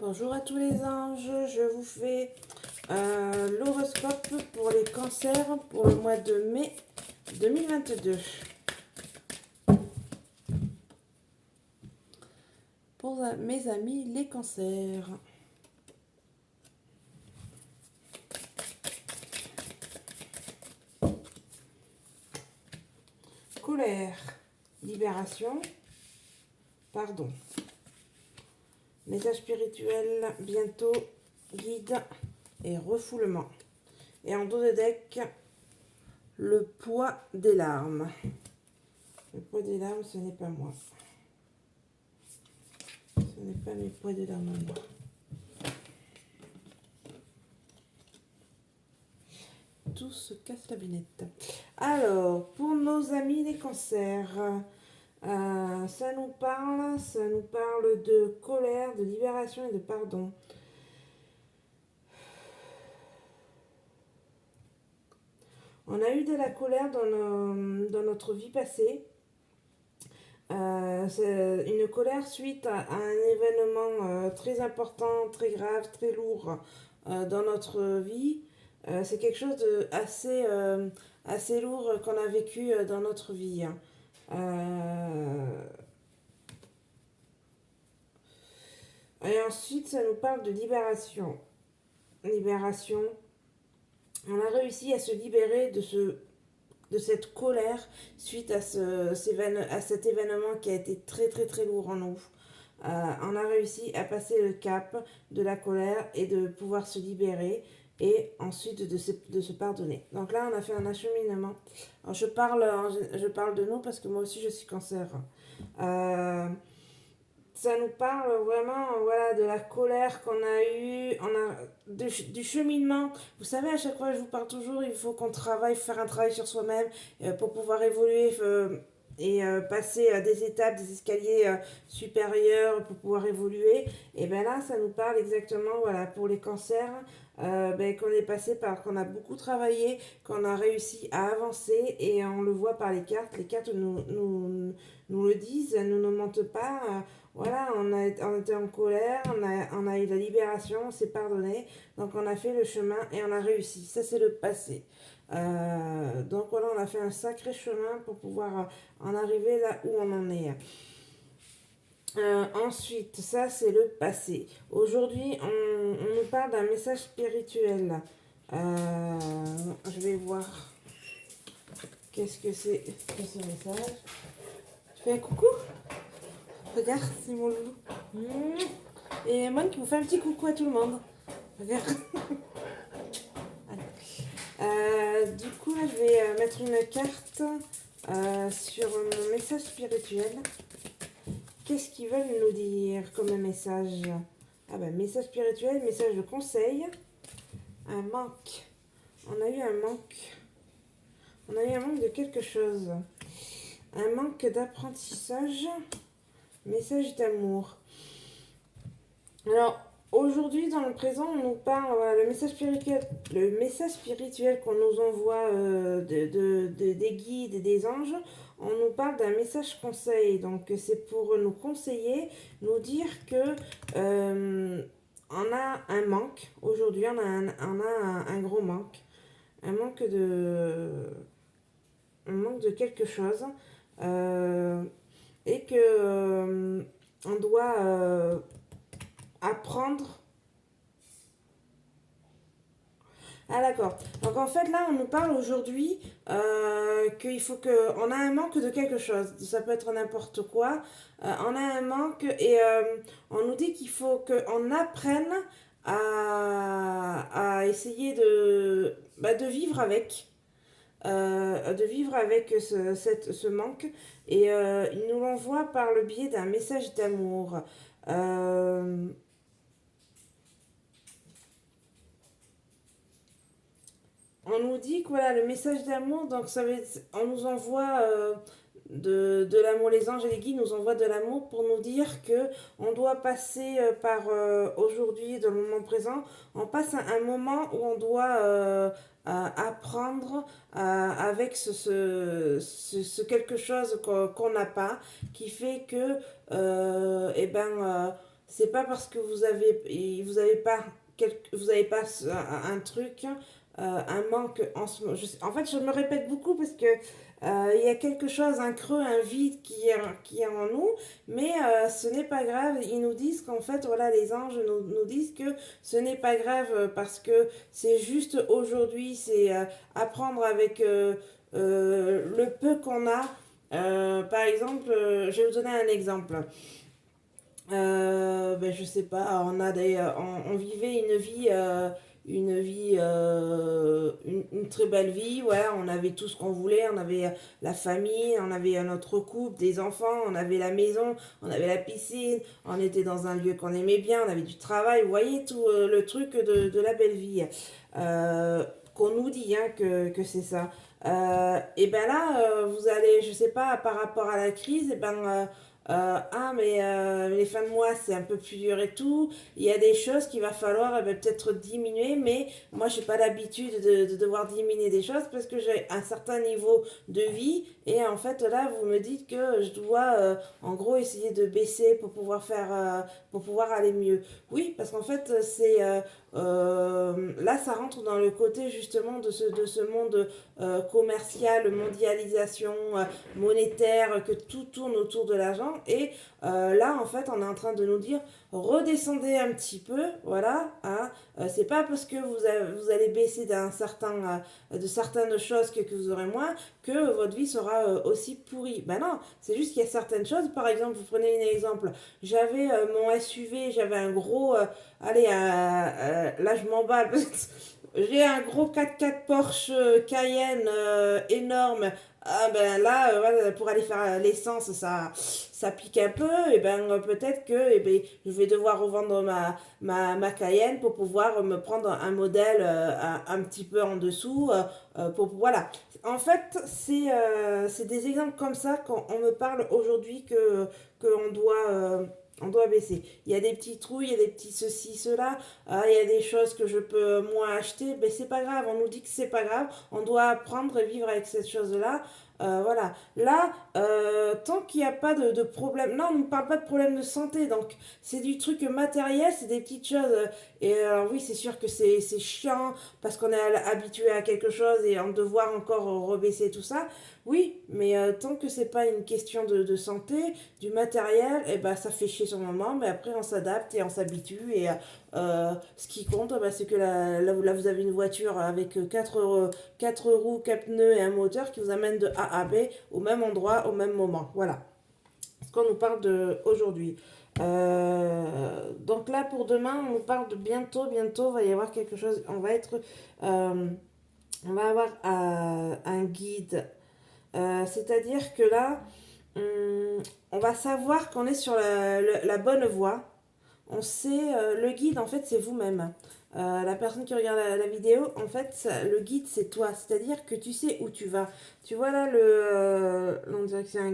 Bonjour à tous les anges, je vous fais l'horoscope pour les cancers pour le mois de mai 2022. Pour mes amis les cancers. Colère, libération, pardon. Message spirituel, bientôt, guide et refoulement. Et en dos de deck, le poids des larmes. Le poids des larmes, ce n'est pas moi. Ce n'est pas mes poids de larmes à moi. Tout se casse la binette. Alors, pour nos amis les cancers, ça nous parle de colère, de libération et de pardon. On a eu de la colère dans notre vie passée. C'est une colère suite à un événement très important, très grave, très lourd dans notre vie. C'est quelque chose de assez lourd qu'on a vécu dans notre vie. Et ensuite, ça nous parle de libération. Libération. On a réussi à se libérer de cette colère suite à cet événement qui a été très très très lourd en nous. On a réussi à passer le cap de la colère et de pouvoir se libérer et ensuite de se pardonner. Donc là, on a fait un acheminement. Alors, je parle de nous parce que moi aussi je suis cancer. Ça nous parle vraiment voilà, de la colère qu'on a eue, du cheminement. Vous savez, à chaque fois, je vous parle toujours, il faut qu'on travaille, faire un travail sur soi-même pour pouvoir évoluer et passer des étapes, des escaliers supérieurs pour pouvoir évoluer. Et bien là, ça nous parle exactement, voilà, pour les cancers, qu'on est passé par, qu'on a beaucoup travaillé, qu'on a réussi à avancer et on le voit par les cartes. Les cartes nous le disent, elles ne nous mentent pas. Voilà, on était en colère, on a eu la libération, on s'est pardonné, donc on a fait le chemin et on a réussi. Ça, c'est le passé. Donc voilà, on a fait un sacré chemin pour pouvoir en arriver là où on en est. Ensuite, ça, c'est le passé. Aujourd'hui, on nous parle d'un message spirituel. Je vais voir qu'est-ce que c'est que ce message. Tu fais un coucou? Regarde, c'est mon loulou. Et Mon qui vous fait un petit coucou à tout le monde. Regarde. Du coup, là, je vais mettre une carte sur mon message spirituel. Qu'est-ce qu'ils veulent nous dire comme message? Ah ben, message spirituel, message de conseil. Un manque. On a eu un manque. On a eu un manque de quelque chose. Un manque d'apprentissage. Message d'amour. Alors, aujourd'hui, dans le présent, on nous parle, voilà, le message spirituel qu'on nous envoie des guides et des anges, on nous parle d'un message conseil. Donc, c'est pour nous conseiller, nous dire que on a un manque. Aujourd'hui, on a un gros manque. Un manque de quelque chose. Et que on doit apprendre. Ah d'accord. Donc en fait là on nous parle aujourd'hui qu'il faut que on a un manque de quelque chose. Ça peut être n'importe quoi. On a un manque et on nous dit qu'il faut qu'on apprenne à essayer de vivre avec. Ce manque et il nous l'envoie par le biais d'un message d'amour. Euh, on nous dit que voilà, le message d'amour, donc on nous envoie de l'amour, les anges et les guides nous envoient de l'amour pour nous dire que on doit passer par aujourd'hui, dans le moment présent, on passe un moment où on doit apprendre avec ce quelque chose qu'on n'a pas, qui fait que c'est pas parce que vous avez pas, vous avez pas un truc, un manque en ce moment. En fait, je me répète beaucoup parce que il y a quelque chose, un creux, un vide qui est en nous, mais ce n'est pas grave. Ils nous disent qu'en fait, voilà, les anges nous disent que ce n'est pas grave parce que c'est juste aujourd'hui, c'est apprendre avec le peu qu'on a. Par exemple, je vais vous donner un exemple. Ben, je sais pas, on vivait une très belle vie, ouais, on avait tout ce qu'on voulait, on avait la famille, on avait notre couple, des enfants, on avait la maison, on avait la piscine, on était dans un lieu qu'on aimait bien, on avait du travail, vous voyez tout le truc de la belle vie. Qu'on nous dit hein, que c'est ça. Et ben là, vous allez, je sais pas, par rapport à la crise, et ben ah, mais les fins de mois, c'est un peu plus dur et tout. Il y a des choses qu'il va falloir eh ben, peut-être diminuer, mais moi, j'ai pas l'habitude de devoir diminuer des choses parce que j'ai un certain niveau de vie. Et en fait, là, vous me dites que je dois, en gros, essayer de baisser pour pouvoir aller mieux. Oui, parce qu'en fait, là, ça rentre dans le côté justement de ce monde commercial, mondialisation, monétaire, que tout tourne autour de l'argent. Et là, en fait, on est en train de nous dire redescendez un petit peu, voilà. Hein, c'est pas parce que vous allez baisser de certaines choses que vous aurez moins que votre vie sera aussi pourrie. Ben non, c'est juste qu'il y a certaines choses. Par exemple, vous prenez un exemple. J'avais mon SUV, j'avais un gros. Allez, là, je m'emballe. J'ai un gros 4x4 Porsche Cayenne énorme. Ah ben là, voilà, pour aller faire l'essence, ça pique un peu. Et ben peut-être que ben, je vais devoir revendre ma Cayenne pour pouvoir me prendre un modèle un petit peu en dessous. Voilà. En fait, c'est des exemples comme ça quand on me parle aujourd'hui qu'on doit, on doit baisser. Il y a des petits trous, il y a des petits ceci, cela. Il y a des choses que je peux moins acheter. Mais c'est pas grave. On nous dit que c'est pas grave. On doit apprendre et vivre avec cette chose-là. Voilà. Là, tant qu'il n'y a pas de problème. Non, on ne parle pas de problème de santé. Donc, c'est du truc matériel, c'est des petites choses. Et alors, oui, c'est sûr que c'est chiant parce qu'on est habitué à quelque chose et en devoir encore rebaisser tout ça. Oui, mais tant que c'est pas une question de santé, du matériel, et ben ça fait chier sur le moment, mais après on s'adapte et on s'habitue. Et ce qui compte, bah, c'est que là, vous avez une voiture avec 4 roues, 4 pneus et un moteur qui vous amène de A à B au même endroit, au même moment. Voilà ce qu'on nous parle de aujourd'hui. Donc là, pour demain, on nous parle de bientôt, il va y avoir quelque chose. Euh, on va avoir un guide. C'est-à-dire que là, on va savoir qu'on est sur la bonne voie. On sait, le guide, en fait, c'est vous-même. La personne qui regarde la vidéo, en fait, le guide, c'est toi. C'est-à-dire que tu sais où tu vas. Tu vois là, on dirait que c'est un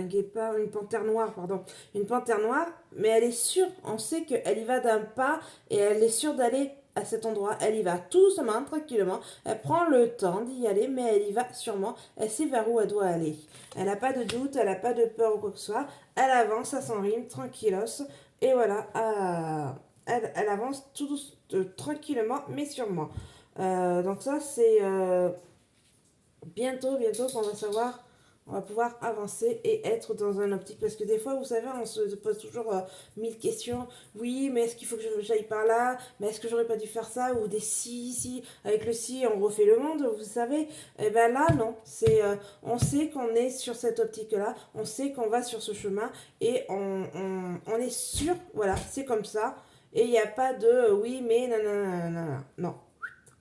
guépard, une panthère noire, pardon. Une panthère noire, mais elle est sûre, on sait qu'elle y va d'un pas et elle est sûre d'aller à cet endroit. Elle y va tout doucement, tranquillement. Elle prend le temps d'y aller, mais elle y va sûrement. Elle sait vers où elle doit aller. Elle n'a pas de doute, elle n'a pas de peur ou quoi que ce soit. Elle avance à son rythme, tranquillos. Et voilà, elle avance tranquillement, mais sûrement. Donc ça, c'est bientôt qu'on va savoir, on va pouvoir avancer et être dans un optique. Parce que des fois, vous savez, on se pose toujours 1000 questions. Oui, mais est-ce qu'il faut que j'aille par là? Mais est-ce que j'aurais pas dû faire ça? Ou des si. Avec le si, on refait le monde, vous savez. Et ben là, non. On sait qu'on est sur cette optique-là. On sait qu'on va sur ce chemin. Et on est sûr, voilà, c'est comme ça. Et il n'y a pas de oui, mais non. Non,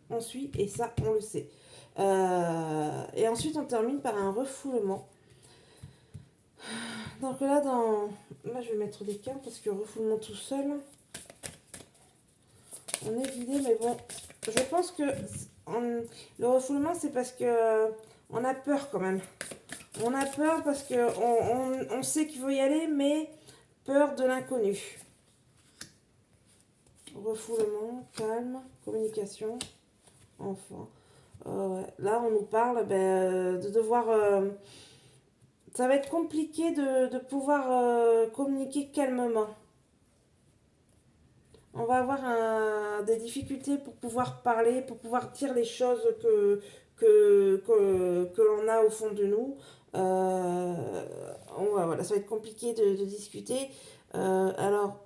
on suit et ça, on le sait. Et ensuite, on termine par un refoulement. Donc là, je vais mettre des cartes parce que refoulement tout seul, on est vidé, mais bon, je pense que le refoulement, c'est parce que on a peur quand même. On a peur parce que on sait qu'il faut y aller, mais peur de l'inconnu. Refoulement, calme, communication, enfant. Ouais. Là, on nous parle de devoir. Ça va être compliqué de pouvoir communiquer calmement. va avoir des difficultés pour pouvoir parler, pour pouvoir dire les choses que l'on a au fond de nous. Voilà, ça va être compliqué de discuter. Alors,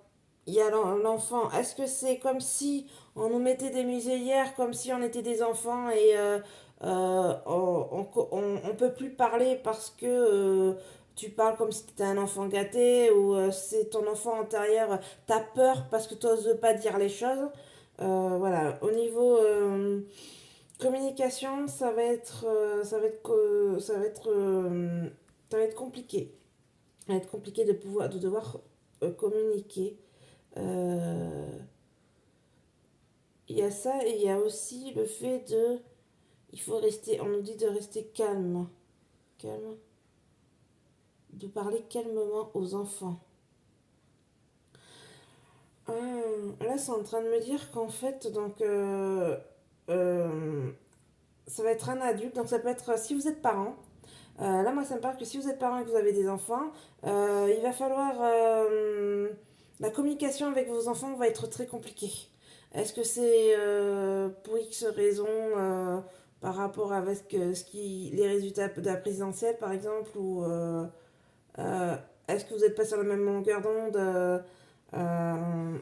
il y a l'enfant. Est-ce que c'est comme si on nous mettait des muselières, comme si on était des enfants et on peut plus parler parce que tu parles comme si tu étais un enfant gâté ou c'est ton enfant intérieur, t'as peur parce que tu n'oses pas dire les choses. Voilà, au niveau communication, ça va être compliqué. Ça va être compliqué de devoir communiquer. Euh, Il y a ça et il y a aussi le fait de... on nous dit de rester calme. Calme. De parler calmement aux enfants. Là, c'est en train de me dire qu'en fait, euh, ça va être un adulte. Donc, ça peut être, si vous êtes parent, là, moi, ça me parle que si vous êtes parent et que vous avez des enfants, il va falloir... la communication avec vos enfants va être très compliquée. Est-ce que c'est pour X raisons par rapport avec les résultats de la présidentielle, par exemple, ou euh, est-ce que vous n'êtes pas sur la même longueur d'onde euh,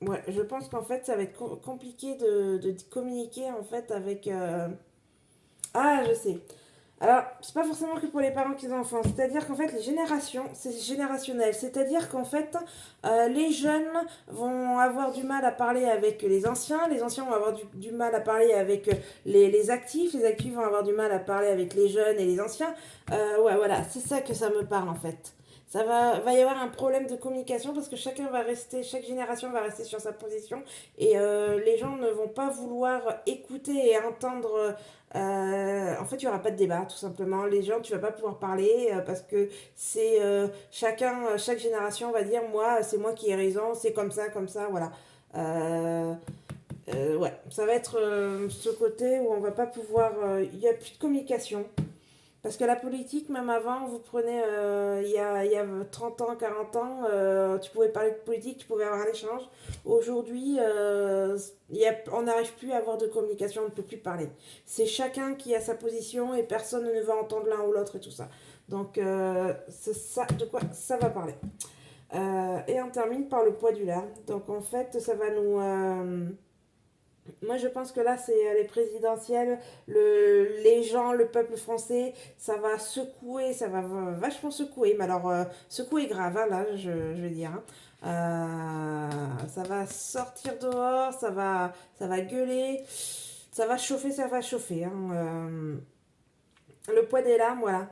ouais, je pense qu'en fait, ça va être compliqué de communiquer en fait avec... Ah, je sais. Alors, c'est pas forcément que pour les parents qui ont des enfants. C'est-à-dire qu'en fait, les générations, c'est générationnel. C'est-à-dire qu'en fait, les jeunes vont avoir du mal à parler avec les anciens vont avoir du mal à parler avec les actifs vont avoir du mal à parler avec les jeunes et les anciens. Ouais, voilà, c'est ça que ça me parle en fait. Va y avoir un problème de communication parce que chaque génération va rester sur sa position et les gens ne vont pas vouloir écouter et entendre en fait, il n'y aura pas de débat, tout simplement. Les gens, tu vas pas pouvoir parler parce que c'est chaque génération va dire, moi, c'est moi qui ai raison, c'est comme ça, voilà. Euh, ouais, ça va être ce côté où on va pas pouvoir, il n'y a plus de communication. Parce que la politique, même avant, vous prenez, il y a 30 ans, 40 ans, tu pouvais parler de politique, tu pouvais avoir un échange. Aujourd'hui, on n'arrive plus à avoir de communication, on ne peut plus parler. C'est chacun qui a sa position et personne ne va entendre l'un ou l'autre et tout ça. Donc, c'est ça de quoi ça va parler. Et on termine par le poids du lard. Donc, en fait, ça va nous... moi, je pense que là, c'est les présidentielles, les gens, le peuple français, ça va secouer, ça va vachement secouer. Mais alors, secouer grave, hein, là, je vais dire. Hein. Ça va sortir dehors, ça va gueuler, ça va chauffer, ça va chauffer. Hein. Le poids des larmes, voilà.